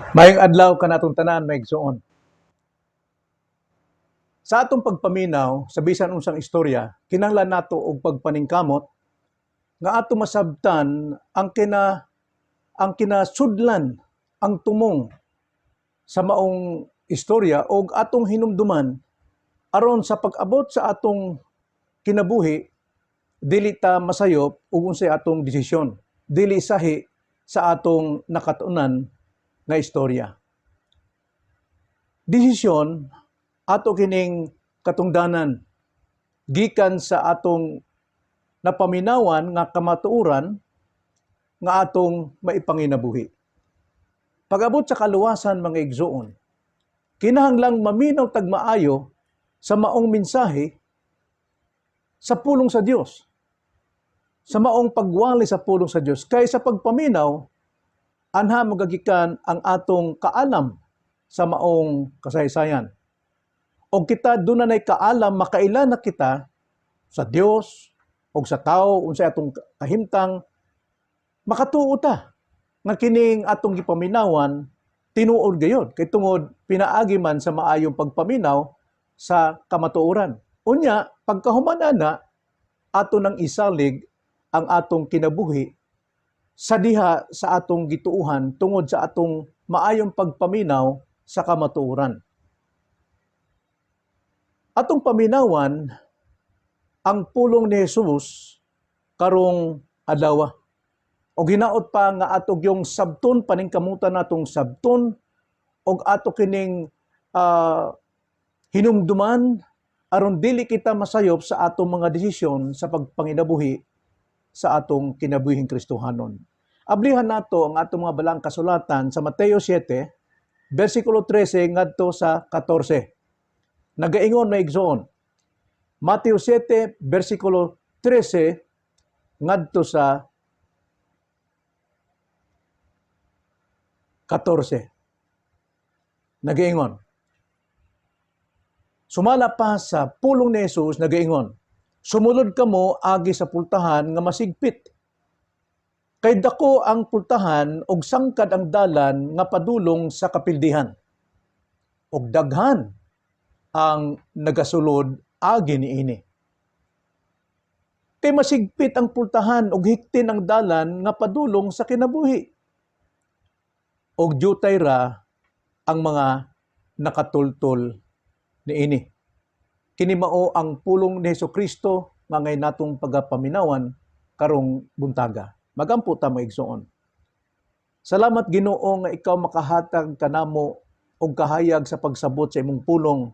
Mayong adlaw kanatong tanan maigsoon. Sa atong pagpaminaw sa bisan unsang istorya, kinahanglan nato og pagpaningkamot nga ato masabtan ang kinasudlan, ang tumong sa maong istorya og atong hinumduman aron sa pag-abot sa atong kinabuhi dili ta masayop ug unsay atong desisyon, dili sahi sa atong nakatunan nga istorya. Desisyon ato kining katungdanan gikan sa atong napaminawan nga kamatuoran nga atong maipanginabuhi. Pag-abot sa kaluwasan mga igsoon, kinahanglang maminaw tag maayo sa maong mensahe sa pulong sa Dios. Sa maong pagwali sa pulong sa Dios kay sa pagpaminaw anha magagikan ang atong kaalam sa maong kasaysayan. O kita dunay kaalam makailan na kita sa Dios o sa tao unsay atong kahimtang makatuo ta nga kining atong gipaminawan tinuod gayud kay tungod pinaagi man sa maayong pagpaminaw sa kamatuoran. Unya pagkahuman ana ato nang isalig ang atong kinabuhi sa diha sa atong gituuhan tungod sa atong maayong pagpaminaw sa kamatuoran. Atong paminawan ang pulong ni Jesus karong adlaw. O hinaot pa nga atog yung sabton paningkamutan natong sabton og ato kining hinumduman aron dili kita masayop sa atong mga desisyon sa pagpanginabuhi sa atong kinabuhing Kristohanon. Ablihan nato ang atong mga balang kasulatan sa Mateo 7, versikulo 13 ngadto sa 14. Nagaingon na igsoon. Mateo 7, versikulo 13 ngadto sa 14. Nagaingon. Sumala pa sa pulong ni Jesus, nagaingon. Sumulod kamo agi sa pultahan nga masigpit. Kay dako ang pultahan og sangkad ang dalan nga padulong sa kapildihan. Og daghan ang nagasulod agi niini. Kay masigpit ang pultahan og hiktin ang dalan nga padulong sa kinabuhi. Og diutay ra ang mga nakatultol niini. Kini mao ang pulong ni Hesukristo nga ngay natong pagapaminawan karong buntaga. Magampo ta maigsoon. Salamat Ginoo nga ikaw makahatag kanamo og kahayag sa pagsabot sa imong pulong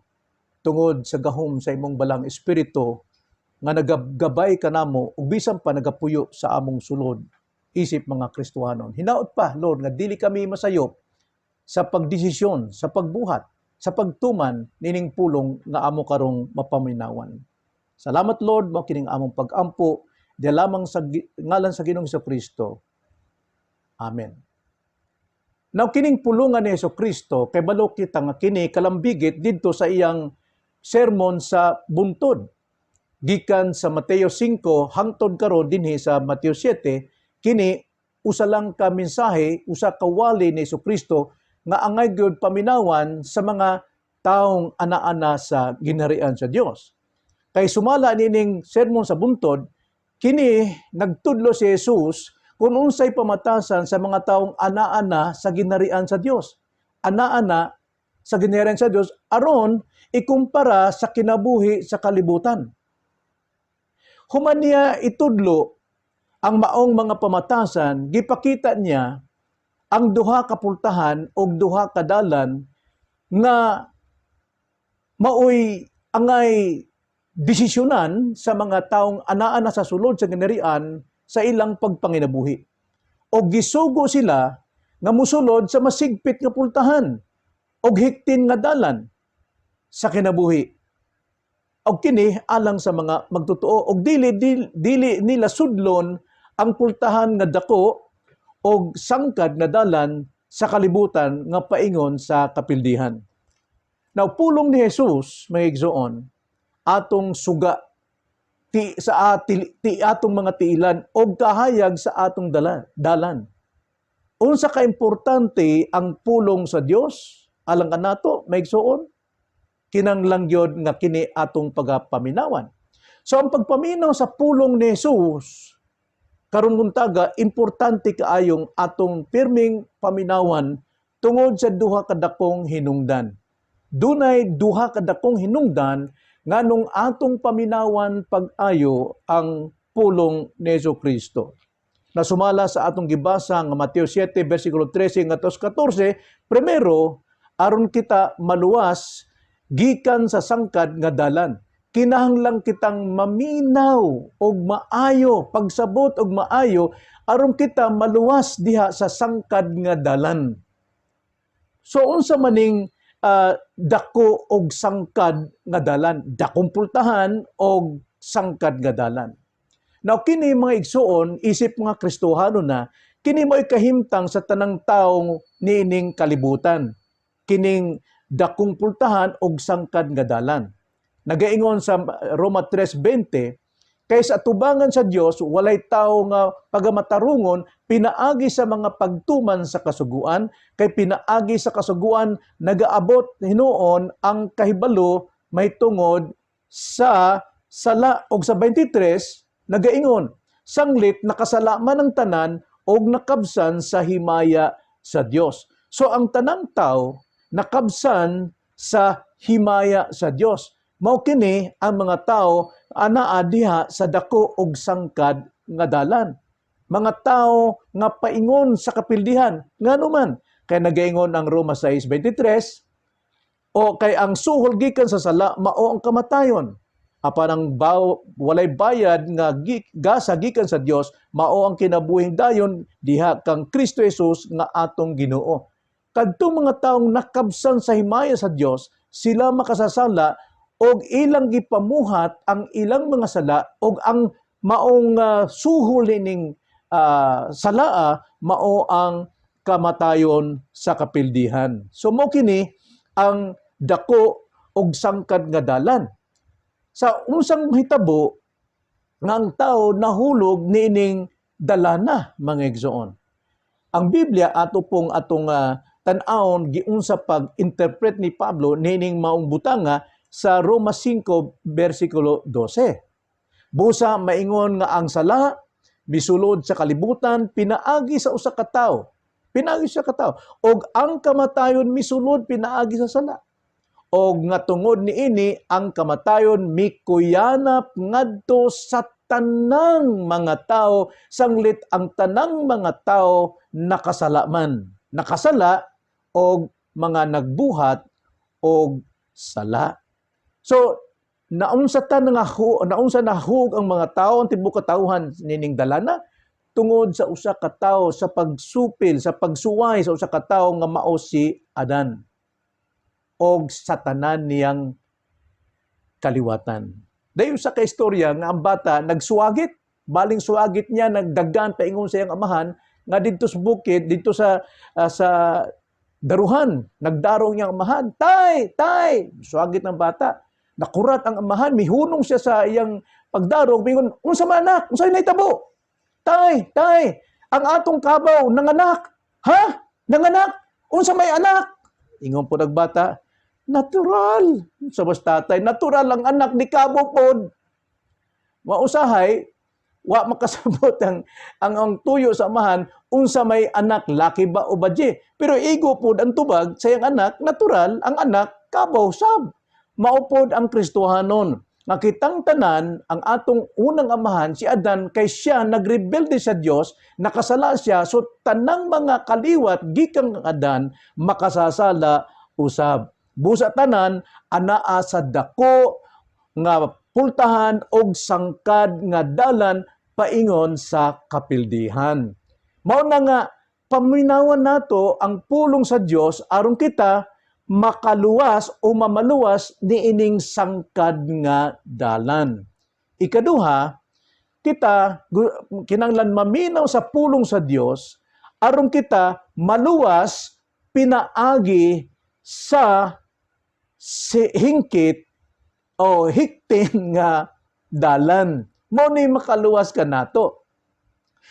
tungod sa gahom sa imong balang espiritu nga nagagabay kanamo ug bisan pa nagapuyo sa among sulod isip mga Kristohanon. Hinaot pa Lord nga dili kami masayop sa pagdesisyon, sa pagbuhat, sa pagtuman nining pulong nga amo karong mapaminawan. Salamat Lord mao kining among pag-ampo di lamang sa ngalan sa Ginoong Hesukristo. Amen. Now kining pulungan ni Hesukristo kay balo kita nga kini kalambigit didto sa iyang sermon sa buntod. Gikan sa Mateo 5 hangtod karon dinhi sa Mateo 7 kini usa lang ka mensahe, usa ka wali ni Hesukristo nga angay gyud paminawan sa mga taong ana-ana sa ginharian sa Dios. Kay sumala nining sermon sa buntod, kini nagtudlo si Jesus kung unsay pamatasan sa mga taong ana-ana sa ginharian sa Dios. Ana-ana sa ginharian sa Dios aron ikumpara sa kinabuhi sa kalibutan. Human niya itudlo ang maong mga pamatasan, gipakita niya ang duha ka pultahan o duha ka dalan nga maoy angay desisyonan sa mga taong anaa na sa sulod sa ginharian sa ilang pagpanginabuhi. O gisugo sila nga musulod sa masigpit nga pultahan o hiktin nga dalan sa kinabuhi. O kini alang sa mga magtotoo og dili nila sudlon ang pultahan nga dako og sangkad nga dalan sa kalibutan nga paingon sa kapildihan. Now pulong ni Jesus may igsoon atong suga ti atong mga tiilan og kahayag sa atong dalan. unsa ka importante ang pulong sa Dios alang kanato maigsuon kinanglang gyud nga kini atong pagapaminawan. So ang pagpaminaw sa pulong ni Jesus karon buntaga importante kaayong atong pirming paminawan tungod sa duha ka dakong hinungdan. Dunay duha ka dakong hinungdan nganong atong paminawan pag-ayo ang pulong ni Jesucristo. Nasumala sa atong gibasa nga Mateo 7 bersikulo 13 ngadto 14, primero aron kita maluwas gikan sa sangkad nga dalan. Kinahanglang kitang maminaw og maayo, pagsabot og maayo aron kita maluwas diha sa sangkad nga dalan. So unsa maning dako og sangkad nga dalan, dakong pultahan og sangkad nga dalan. Now kini mga igsuon, isip mga Kristohano na, kini mo'y kahimtang sa tanang taong niining kalibutan. Kining dakong pultahan og sangkad nga dalan. Nagaingon sa Roma 3:20, kaysa atubangan sa Dios walay tawo nga pagamatarungon pinaagi sa mga pagtuman sa kasuguan, kay pinaagi sa kasuguan nagaabot hinuon ang kahibalo may tungod sa sala. Og sa 23 nagaingon, sanglit nakasala man ang tanan og nakabsan sa himaya sa Dios. So ang tanang tao nakabsan sa himaya sa Dios. Mao kini ang mga tao anaa diha sa dako og sangkad nga dalan. Mga tao nga paingon sa kapildihan nganuman kay nagaingon ang Roma 6:23, o kay ang suhol gikan sa sala mao ang kamatayon. Apan ang walay bayad nga gasa gikan sa Dios mao ang kinabuhing dayon diha kang Kristo Jesus nga atong Ginoo. Kadtong mga taong nakabsan sa himaya sa Dios, sila makasasala og ilang gipamuhat ang ilang mga sala og ang maong suhol ning salaa mao ang kamatayon sa kapildihan. So mao kini ang dako og sangkad nga dalan. Sa unsang hitabo nga ang tao nahulog niining dalana mga igsoon. Ang Biblia ato pong atong tan-awon giunsa pag-interpret ni Pablo niining maong butanga sa Roma 5 bersikulo 12. Busa maingon nga ang sala misulod sa kalibutan pinaagi sa usa ka tawo. Pinaagi sa katawo. Og ang kamatayon misulod pinaagi sa sala. Og nga tungod niini ang kamatayon mikuyanap ngadto sa tanang mga tao sanglit ang tanang mga tao nakasala man. Nakasala og mga nagbuhat og sala. So naunsa nahug ang mga tao ang tibuok katawhan nining dalana tungod sa usa ka tawo sa pagsupil sa pagsuway sa usa ka tawo nga mao si Adan og sa tanan niyang kaliwatan. Dayon sa kaistorya nga ang bata nagsuwagit, baling suwagit niya nagdaggan paingon sa iyang amahan nga didto sa bukid, dito sa daruhan, nagdarong niyang amahan, tay, suwagit ng bata. Nakurat ang amahan, mihunong siya sa iyang pagdarong, mingon, unsa man anak, unsa nahitabo? Tay, ang atong kabaw nanganak. Ha? Nanganak? Unsa may anak? Ingon po nagbata, natural. Sa mas tatay, natural ang anak ni kabaw pod. Mausahay, wa makasabot ang tuyo sa amahan, unsa may anak, laki ba o badye. Pero igo pod ang tubag sa iyang anak, natural, ang anak, kabaw, sab. Maupod ang Kristohanon. Nakitang tanan ang atong unang amahan, si Adan, kay siya nagrebelde sa Dios, nakasala siya, so tanang mga kaliwat, gikang Adan, makasasala usab. Busa tanan, anaa sa dako nga pultahan og sangkad nga dalan paingon sa kapildihan. Mao na nga, paminawan nato ang pulong sa Dios aron kita makaluwas o mamaluwas niining sangkad nga dalan. Ikaduha, kita kinahanglan maminaw sa pulong sa Dios aron kita maluwas pinaagi sa hingkit o hiktin nga dalan. Mao ni makaluwas ka nato.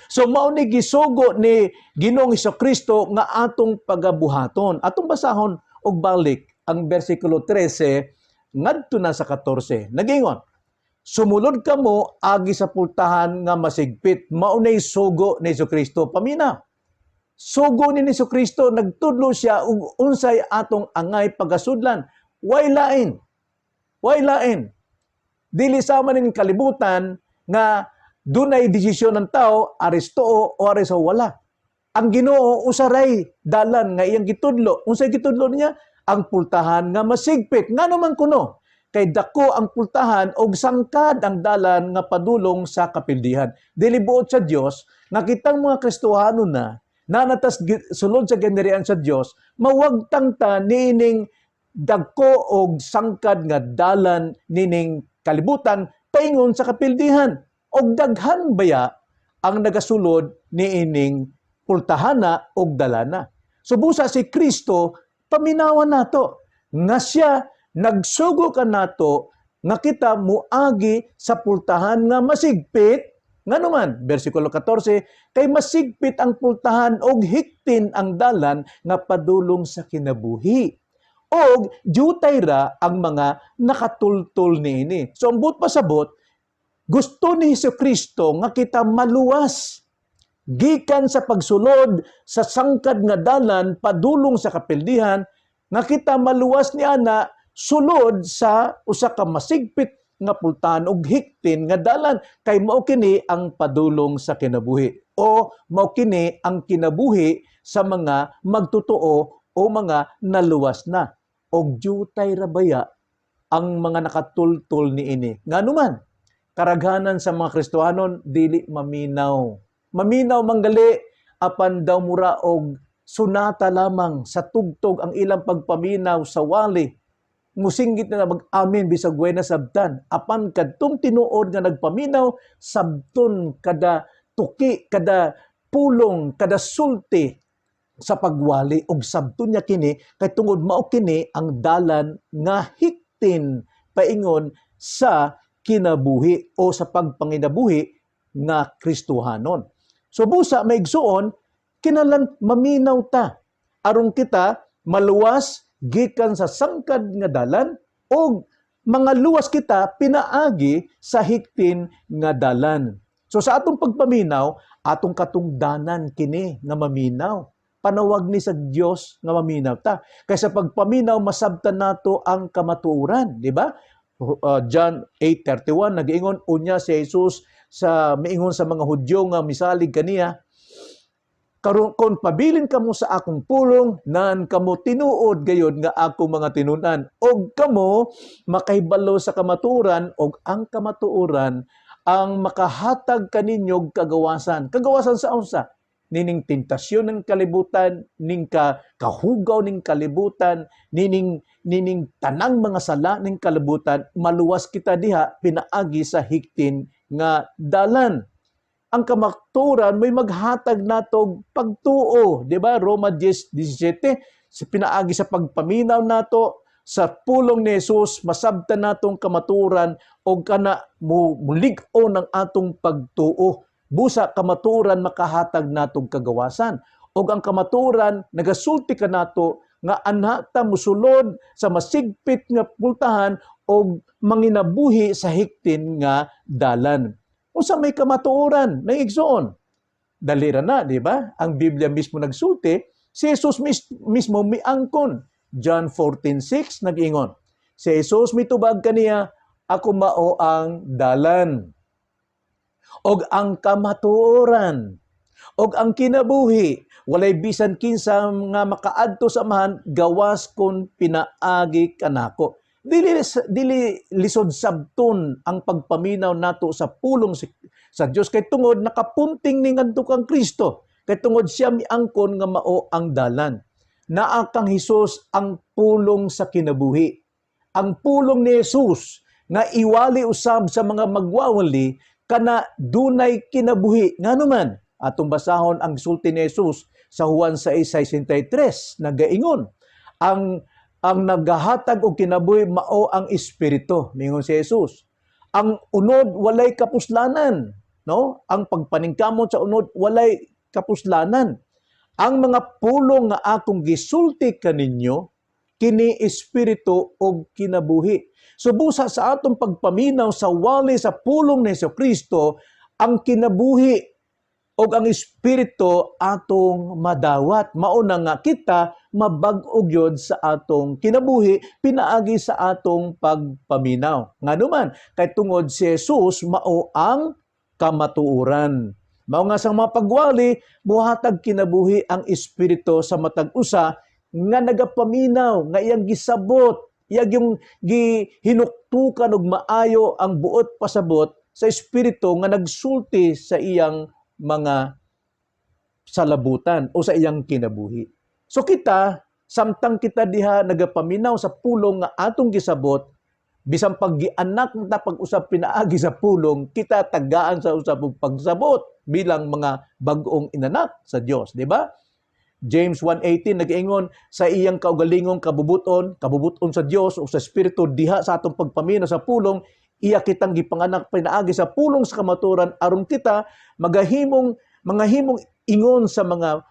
So mao ni gisugo ni Ginoong Hesukristo nga atong pagabuhaton. Atong basahon og balik ang bersikulo 13 ngadto na sa 14. Nagingon, sumulod kamo agi sa pultahan nga masigpit, mao nay sugo ni Hesukristo. Pamina, sugo ni Hesukristo, nagtudlo siya ug unsay atong angay pagasudlan. Way lain. Dili sama ning kalibutan nga dunay desisyon ng tao, aristoo o ariso wala. Ang Ginoo usaray dalan nga iyang gitudlo. Unsay gitudlo niya? Ang pultahan nga masigpit. Ngano man kuno? Kay dako ang pultahan og sangkad ang dalan nga padulong sa kapildihan. Dili buot sa Dios nga kitang mga Kristohano na natas sulod sa ginharian sa Dios, mawagtang ta niining dagko og sangkad nga dalan nining kalibutan paingon sa kapildihan. Og daghan baya ang nagasulod niining pultahana og dalana. So busa si Kristo paminawan nato nga siya nagsugo ka nato nga kita muagi sa pultahan nga masigpit. Ngano man, bersikulo 14, kay masigpit ang pultahan og hiktin ang dalan nga padulong sa kinabuhi. Og diutay ra ang mga nakatultol niini. So ang buot pasabot, gusto ni Hesukristo nga kita maluwas gikan sa pagsulod sa sangkad nga dalan padulong sa kapildihan, nga kita maluwas ni ana sulod sa usa ka masigpit nga pultahan ug hiktin nga dalan, kay mao kini ang padulong sa kinabuhi o mao kini ang kinabuhi sa mga magtotoo o mga naluwas na. Og diutay ra baya ang mga nakatultol niini. Nganuman, karaghanan sa mga Kristohanon dili maminaw. Maminaw manggali apan daw mura og sunata lamang sa tugtog ang ilang pagpaminaw sa wali. Musinggit na mag-amin bisag way na sabtan. Apan kadtong tinuod nga nagpaminaw, sabton kada tuki, kada pulong, kada sulti sa pagwali og sabton niya kini kay tungod mao kini ang dalan nga hiktin paingon sa kinabuhi o sa pagpanginabuhi nga Kristohanon. So busa maigsuon kinahanglan maminaw ta aron kita maluwas gikan sa sangkad nga dalan o mga luwas kita pinaagi sa hiktin nga dalan. So sa atong pagpaminaw, atong katungdanan kini nga maminaw. Panawag ni sa Dios nga maminaw ta. Kay sa pagpaminaw masabtan nato ang kamatuoran, di ba? John 8:31 nag-ingon unya si Jesus sa miingon sa mga Hudyo nga misalig kaniya, karon kon pabilin kamo sa akong pulong, nan kamo tinuod gayod nga ako mga tinunan, og kamo makahibalo sa kamatuoran, og ang kamatuoran ang makahatag kaninyog kagawasan. Kagawasan sa unsa? Nining tentasyon ng kalibutan, ning kahugaw ning kalibutan, nining tanang mga sala ning kalibutan, maluwas kita diha pinaagi sa hiktin nga dalan. Ang kamatuoran may maghatag natog pagtuo, di ba? Roma 10:17, sa pinaagi sa pagpaminaw nato sa pulong ni Jesus, masabtan natong kamatuoran o kana mulig-o ng atong pagtuo. Busa kamatuoran makahatag natong kagawasan. O ang kamatuoran nagasulti ka nato nga anata musulod sa masigpit nga pultahan o manginabuhi sa hiktin nga dalan. Unsa may kamatuoran na igsoon? Dalira na, di ba? Ang Biblia mismo nagsulti, si Jesus mismo miangkon. John 14:6 nag-ingon, si Jesus mitubag kaniya, ako mao ang dalan, og ang kamatuoran, og ang kinabuhi. Walay bisan kinsa nga makaadto sa amahan, gawas kon pinaagi kanako. Dili lisod sabton ang pagpaminaw nato sa pulong sa Dios kay tungod nakapunting ning adto kang Kristo. Kay tungod siya miangkon nga mao ang dalan. Naa kang Hesus ang pulong sa kinabuhi. Ang pulong ni Jesus nga iwali usab sa mga magwawali kana dunay kinabuhi. Nganuman atong basahon ang sulti ni Jesus sa Juan 6:63 nagaingon, ang nagahatag og kinabuhi mao ang Espiritu, mingon si Jesus. Ang unod walay kapuslanan. no? Ang pagpaningkamot sa unod walay kapuslanan. Ang mga pulong nga akong gisulti kaninyo kini espiritu og kinabuhi. So busa sa atong pagpaminaw sa wali sa pulong ni Jesucristo, ang kinabuhi og ang espiritu atong madawat. Mauna nga kita mabag-og yod sa atong kinabuhi pinaagi sa atong pagpaminaw. Nganuman kay tungod si Jesus mao ang kamatuoran. Mao nga sang mga pagwali muhatag kinabuhi ang espiritu sa matag usa nga nagapaminaw, nga iyang gisabot, iyang yung hinuktukan og maayo ang buot pasabot sa espiritu nga nagsulti sa iyang mga salabutan o sa iyang kinabuhi. So kita, samtang kita diha nagapaminaw sa pulong nga atong gisabot, bisan paggianak na pag-usap pinaagi sa pulong, kita tagaan sa usap og pagsabot bilang mga bag-ong inanak sa Dios, di ba? James 1:18 nag-ingon sa iyang kaugalingong kabubuton sa Dios o sa Espiritu diha sa atong pagpaminaw sa pulong, iya kitang gipanganak pinaagi sa pulong sa kamaturan aron kita magahimong ingon sa mga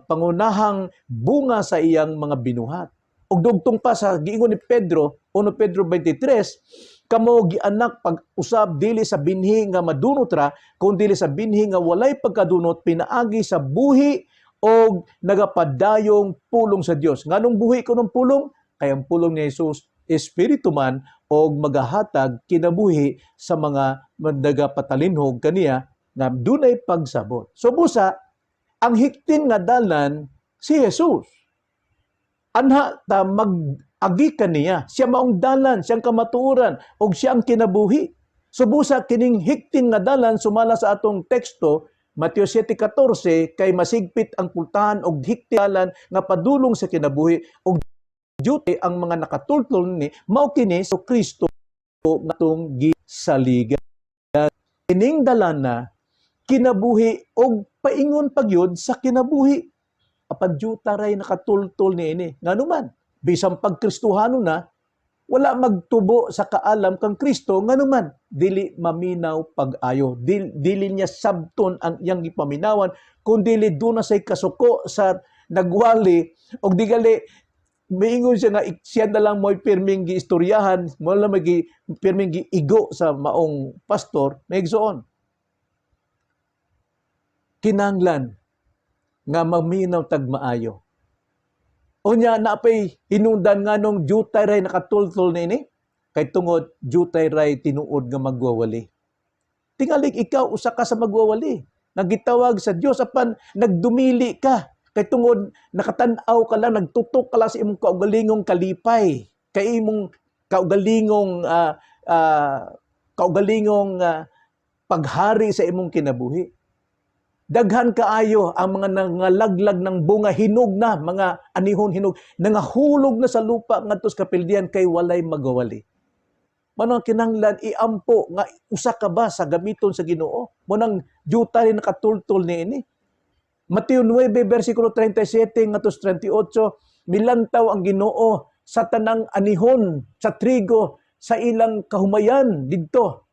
pangunahang bunga sa iyang mga binuhat. Ug dugtong pa sa giingon ni Pedro, 1 Pedro 23, kamo gianak pag-usab dili sa binhi nga madunot ra, kundi dili sa binhi nga walay pagkadunot pinaagi sa buhi o nagapadayong pulong sa Dios. Nganong buhi ko ng pulong? Kaya ang pulong ni Jesus, espiritu man o magahatag kinabuhi sa mga nagapatalinhog kaniya na dunay pagsabot. So busa, ang hiktin nga dalan si Jesus. Anha ta mag-agi kaniya. Siya maong dalan, siyang kamatuoran, o siya ang kinabuhi. So busa, kining hiktin nga dalan, sumala sa atong teksto, Mateo 7:14, kay masigpit ang pultahan og hiktialan nga padulong sa kinabuhi og duty ang mga nakatultol ni mao kini sa Kristo ngatong gisaligan. Kining dalana kinabuhi og paingon pagyud sa kinabuhi. Apan duta ray nakatultol ni ini. Nganuman bisan pagkristohano na wala magtubo sa kaalam kang Kristo nganuman dili maminaw pag-ayo, dili niya sabton ang iyang gipaminawan kundi dili duna say kasuko sa nagwali og digali miingon siya nga siya na lang mo'y pirming giistoryahan, mo lang may pirming giigo sa maong pastor na igsoon. Kinanglan nga maminaw tagmaayo. Unya napay hinungdan nganong jutay ray nakatultol nini kay tungod jutay ray tinuod nga magwawali. Tingali ikaw usa ka sa magwawali. Nagitawag sa Dios apan nagdumili ka kay tungod nakatan-aw ka lang nagtutok ka lang sa imong kaugalingong kalipay, kay imong kaugalingong paghari sa imong kinabuhi. Daghan kaayo ang mga nangalaglag ng bunga hinog na, mga anihon hinog, nangahulog na sa lupa ngadto sa kapildian kay walay magawali. Manang kinanglan iampo nga usa ka ba sa gamiton sa Ginoo? Manang juta rin nakatultol niini. Mateo 9 bersikulo 37 ngadto 38, milantaw ang Ginoo sa tanang anihon sa trigo sa ilang kahumayan didto.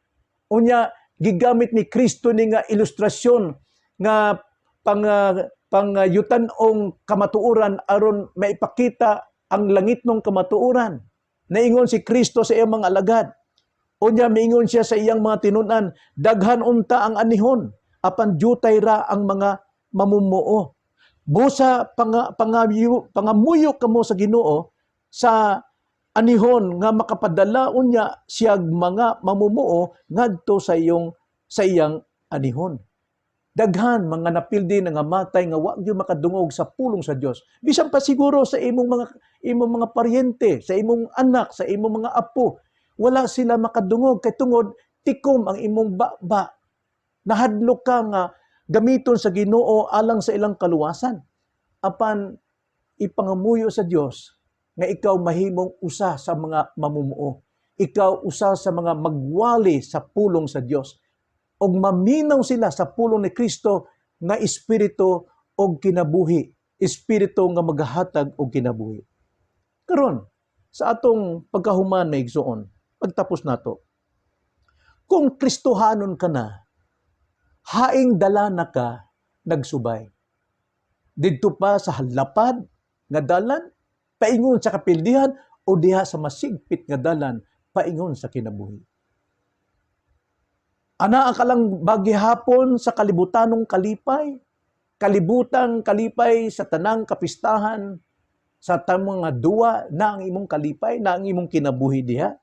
Unya gigamit ni Kristo ni nga ilustrasyon nga pangyutanong kamatuoran aron maipakita ang langitnong kamatuoran. Naingon si Kristo sa iyang mga alagad. Unya miingon siya sa iyang mga tinunan, daghan unta ang anihon, apan jutay ra ang mga mamumuo. Busa pangamuyo kamo sa Ginoo sa anihon nga makapadala unya siyag mga mamumuo ngadto sa iyang anihon. Daghan mga napildi nga matay nga wa gyud makadungog sa pulong sa Dios. Bisan pa siguro sa imong mga paryente, sa imong anak, sa imong mga apo, wala sila makadungog kay tungod tikom ang imong baba. Nahadlok ka nga gamiton sa Ginoo alang sa ilang kaluwasan. Apan ipangamuyo sa Dios nga ikaw mahimong usa sa mga mamumuo. Ikaw usa sa mga magwali sa pulong sa Dios. Og maminaw sila sa pulong ni Kristo nga espiritu og kinabuhi, espiritu nga magahatag og kinabuhi. Karon sa atong pagkahuman na igsoon, pagtapos nato. Kung Kristohanon ka na, haing dalana ka nagsubay. Didto pa sa halapad nga dalan, paingon sa kapildihan, o diha sa masigpit nga dalan, paingon sa kinabuhi. Ana ka lang bagihapon sa kalibutanong kalipay, kalibutang kalipay sa tanang kapistahan, sa tamang mga duwa na ang imong kalipay, na ang imong kinabuhi diha.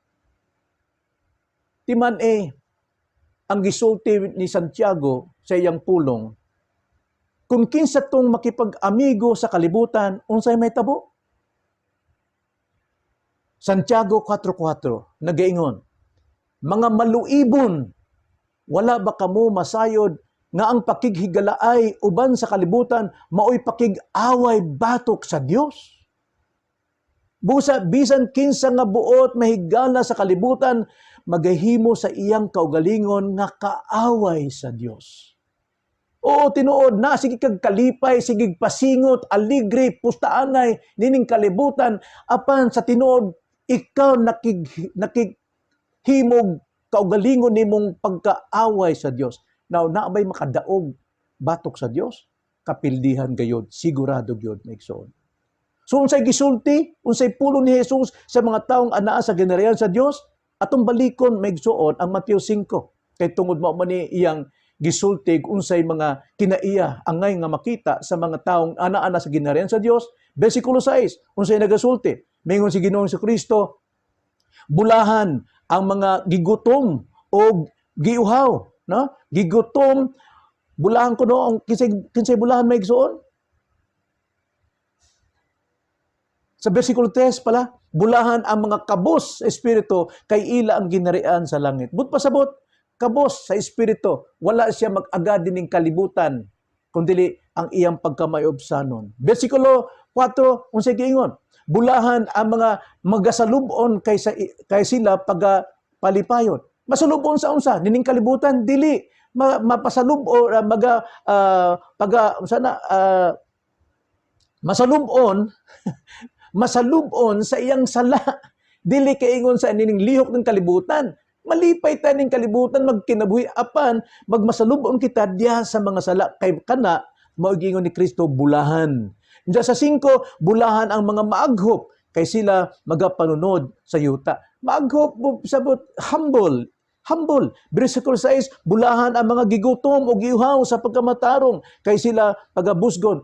Timan ang gisulti ni Santiago sa iyang pulong, kung kinsa tong makipag-amigo sa kalibutan, unsay may tabo? Santiago 4:4, nagaingon, mga maluibon, wala ba kamo masayod nga ang pakighigalaay uban sa kalibutan maoy pakig-away batok sa Dios? Busa bisan kinsa nga buot mahigala sa kalibutan magahimo sa iyang kaugalingon nga kaaway sa Dios. Oo, tinuod na sige kag kalipay, sige pasingot, aligre, pustaanay nining kalibutan apan sa tinuod ikaw nakighimog kaugalingon nimong pagkaaway sa Dios. Now, naabay makadaog batok sa Dios, kapildihan gayod, sigurado gyud na igsoon. So, unsay gisulti, unsay pulo ni Jesus sa mga taong anaa sa ginarihan sa Dios, atong balikon maigsoon ang Mateo 5. Kay tungod mao man ni iyang gisulti unsay mga kinaiya angay nga makita sa mga taong anaa sa ginarihan sa Dios. Bersikulo 6, unsay nagasulti? Mingon si Ginoong Kristo, bulahan ang mga gigutom o giuhaw, no? Gigutom, bulahan ko no, kinsay bulahan may igsoon? Sa versikulo 3 pala, bulahan ang mga kabos sa espiritu kay ila ang ginarian sa langit. But pasabot, kabos sa espiritu, wala siya mag-agad dining kalibutan, kundi ang iyang pagkamaybsanon. Versikulo 4, unsay giingon? Bulahan ang mga magasalubon kay sila palipayon. Masalubon sa unsa? Nining kalibutan dili mapasalubon masalubon masalubon sa iyang sala. Dili kaingon sa nining lihok ng kalibutan. Malipay ta ning kalibutan magkinabuhi apan magmasalubon kita diha sa mga sala kay kana mao giingon ni Kristo bulahan. Diya sa 5, bulahan ang mga maaghop kay sila magapanunod sa yuta. Maaghop sabot humble. Versikulo 6, bulahan ang mga gigutom o giuhaw sa pagkamatarong kay sila pagabusgon.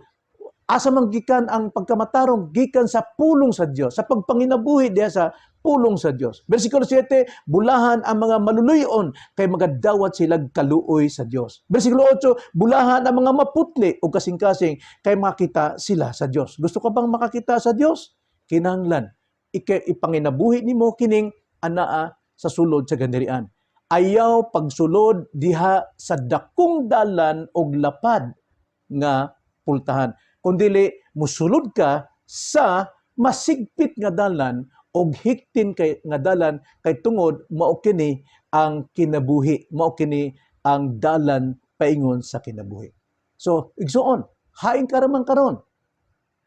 Asa man gikan ang pagkamatarong? Gikan sa pulong sa Dios, sa pagpanginabuhi diha sa pulong sa Dios. Versikulo 7, bulahan ang mga maluluyon kay magadawat sila kaluoy sa Dios. Versikulo 8, bulahan ang mga maputli o kasing-kasing kay makita sila sa Dios. Gusto ka bang makakita sa Dios? Kinahanglan ipanginabuhi nimo kining anaa sa sulod sa ganirian. Ayaw pagsulod diha sa dakong dalan og lapad nga pultahan, kundili musulod ka sa masigpit nga dalan og hiktin kay nga dalan kay tungod mao kini ang kinabuhi, mao kini ang dalan paingon sa kinabuhi. So, igsuon, haing karaman karon,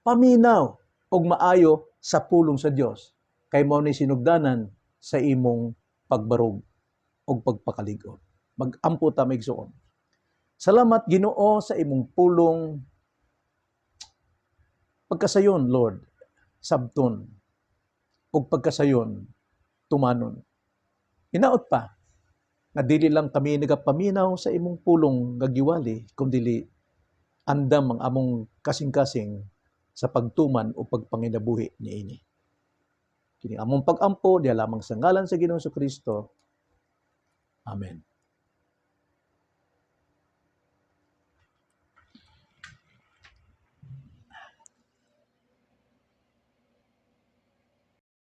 paminaw og maayo sa pulong sa Dios kay mao ni sinugdanan sa imong pagbarog og pagpakaligon. Mag-ampo ta maigsuon. Salamat Ginoo sa imong pulong. Pagkasayon, Lord, sabton, o pagkasayon, tumanon. Hinaot pa, na dili lang kami nagapaminaw sa imong pulong gagiwali, kundi andam ang among kasing-kasing sa pagtuman o pagpanginabuhi niini. Kini among pag-ampo, diha lamang sa ngalan sa Ginoong Kristo. Amen.